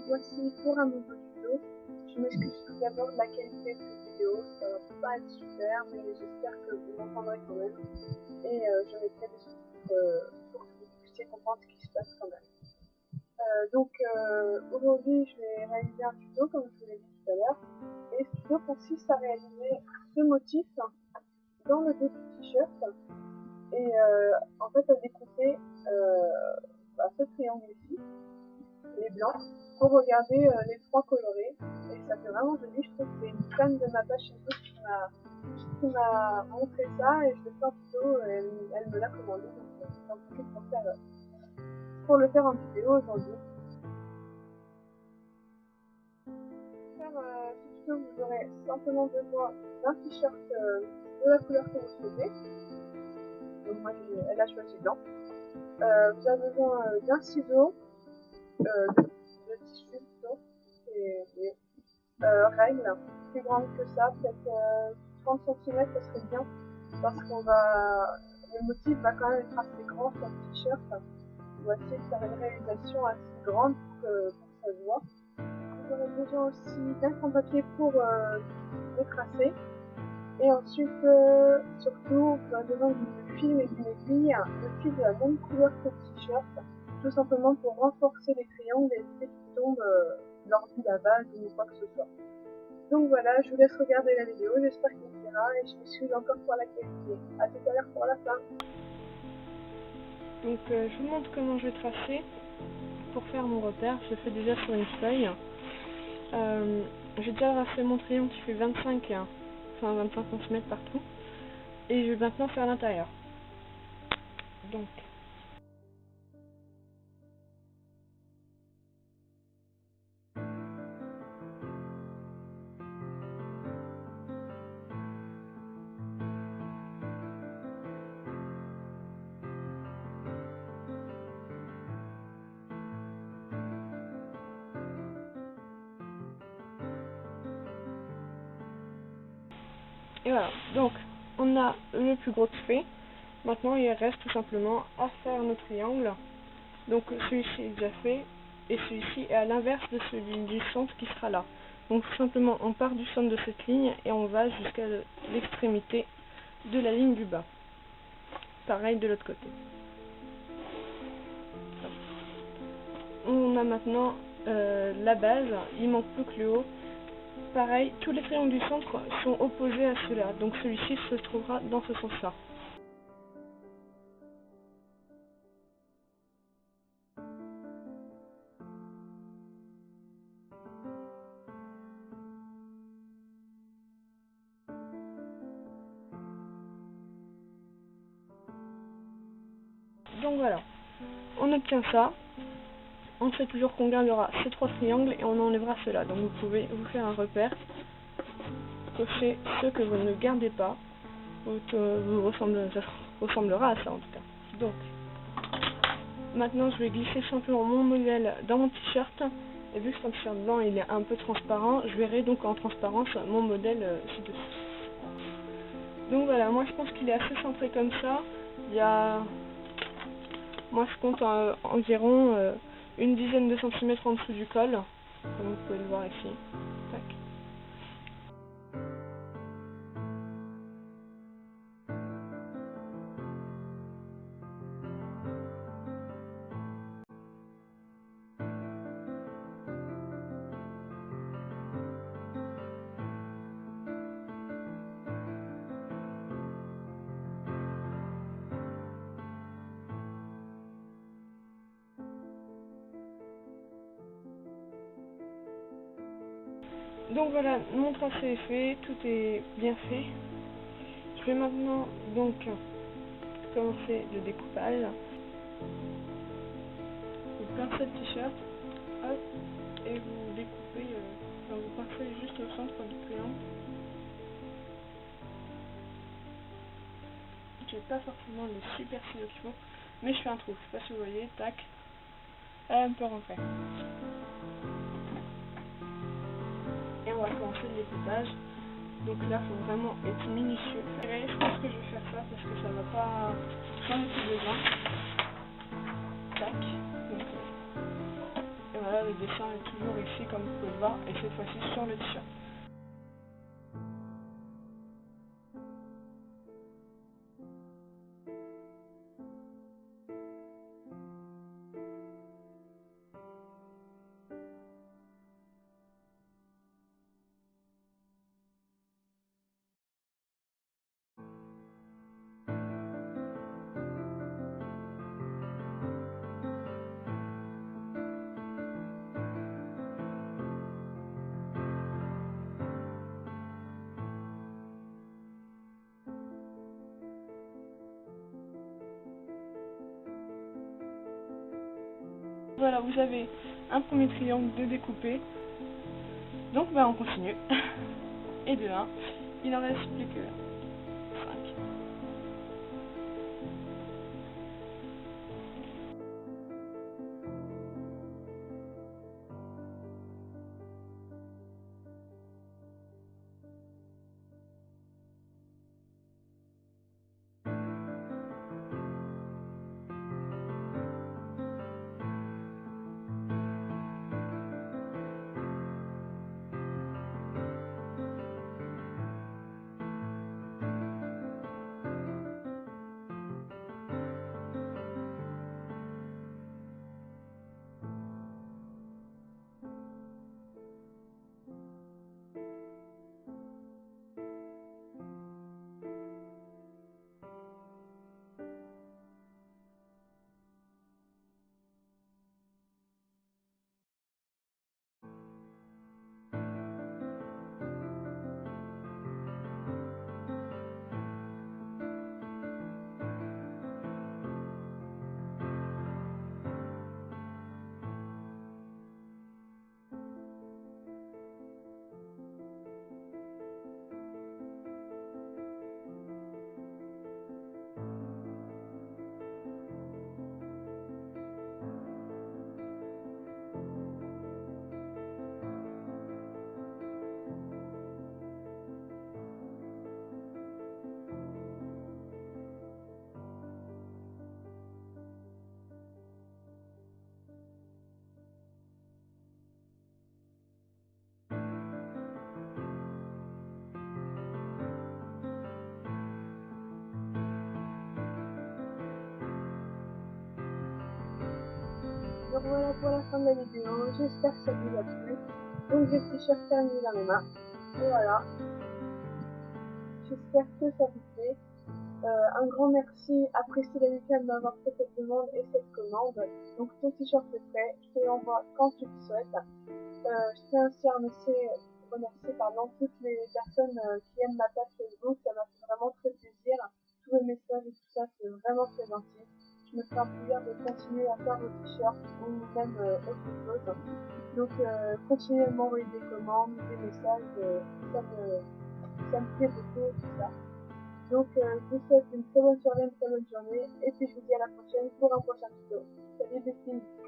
voici pour un nouveau tuto. Je m'excuse tout d'abord de la qualité de cette vidéo, ça va pas être super, mais j'espère que vous m'entendrez quand même. Et je mettrai des sous-titres pour que vous puissiez comprendre ce qui se passe quand même. Aujourd'hui je vais réaliser un tuto comme je vous l'ai dit tout à l'heure. Et ce tuto consiste à réaliser ce motif dans le dos du t-shirt. Et en fait à découper ce triangle ici, les blancs, pour regarder les trois colorés. Et ça fait vraiment joli, je trouve que c'est une fan de ma page Facebook qui m'a montré ça et je le fais en tuto, elle me l'a commandé, donc j'en profite pour le faire en vidéo aujourd'hui. Pour faire ce tuto, vous aurez simplement besoin d'un t-shirt de la couleur que vous souhaitez. Donc moi elle a choisi blanc. Vous avez besoin d'un ciseau, de tissu plutôt, et règle plus grande que ça, peut-être 30 cm, ça serait bien, parce le motif va quand même être assez grand sur le t-shirt. On va essayer de faire une réalisation assez grande pour que ça se voit. Vous aurez besoin aussi d'un grand papier pour le tracer. Et ensuite, surtout, vous aurez besoin du fil et d'une aiguille, le fil de la même couleur que le t-shirt, tout simplement pour renforcer les triangles et éviter qu'ils tombent lors du lavage ou quoi que ce soit. Donc voilà, je vous laisse regarder la vidéo, j'espère qu'il vous plaira et je m'excuse encore pour la qualité. A tout à l'heure pour la fin. Donc je vous montre comment je vais tracer pour faire mon repère. Je le fais déjà sur une feuille. J'ai déjà tracé mon triangle qui fait 25 cm partout. Et je vais maintenant faire l'intérieur. Donc et voilà, donc on a le plus gros de fait. Maintenant il reste tout simplement à faire nos triangles. Donc celui-ci est déjà fait et celui-ci est à l'inverse de celui du centre qui sera là. Donc tout simplement on part du centre de cette ligne et on va jusqu'à l'extrémité de la ligne du bas. Pareil de l'autre côté. On a maintenant la base, il manque plus que le haut. Pareil, tous les triangles du centre sont opposés à ceux-là, donc celui-ci se trouvera dans ce sens-là. Donc voilà, on obtient ça. On sait toujours qu'on gardera ces trois triangles et on enlèvera ceux-là. Donc vous pouvez vous faire un repère, cocher ceux que vous ne gardez pas. Ça ressemblera à ça en tout cas. Donc maintenant je vais glisser simplement mon modèle dans mon t-shirt. Et vu que c'est un t-shirt blanc il est un peu transparent, je verrai donc en transparence mon modèle ci-dessus. Donc voilà, moi je pense qu'il est assez centré comme ça. Moi je compte environ une dizaine de centimètres en dessous du col, comme vous pouvez le voir ici. Tac. Donc voilà, mon tracé est fait, tout est bien fait. Je vais maintenant donc commencer le découpage. Vous pincez le t-shirt, hop, et vous découpez, vous pincez juste au centre du triangle. J'ai pas forcément le super ciseau qu'il faut, mais je fais un trou, je sais pas si vous voyez, tac, elle peut rentrer. Et on va commencer le découpage. Donc là, il faut vraiment être minutieux. Et je pense que je vais faire ça parce que ça va pas changer tout besoin. Tac. Donc, et voilà le dessin est toujours ici comme vous pouvez le voir, et cette fois-ci sur le t-shirt. Voilà, vous avez un premier triangle de découpé. Donc on continue. Et de 1, il n'en reste plus que 5. Donc voilà pour la fin de la vidéo, j'espère que ça vous a plu. Donc j'ai le t-shirt terminé dans les mains. Et voilà. J'espère que ça vous plaît. Un grand merci à Priscilla et Lucas de m'avoir fait cette demande et cette commande. Donc ton t-shirt est prêt, je te l'envoie quand tu le souhaites. Je tiens aussi à remercier toutes les personnes qui aiment ma page Facebook, ça m'a fait vraiment très plaisir. Tous les messages et tout ça, c'est vraiment très gentil. Je me ferai un plaisir de continuer à faire vos t-shirts ou même autre chose. Donc continuez à m'envoyer des commandes, des messages, ça me plaît beaucoup tout ça. Donc je vous souhaite une très bonne soirée, une très bonne journée et puis je vous dis à la prochaine pour un prochain vidéo. Salut les filles!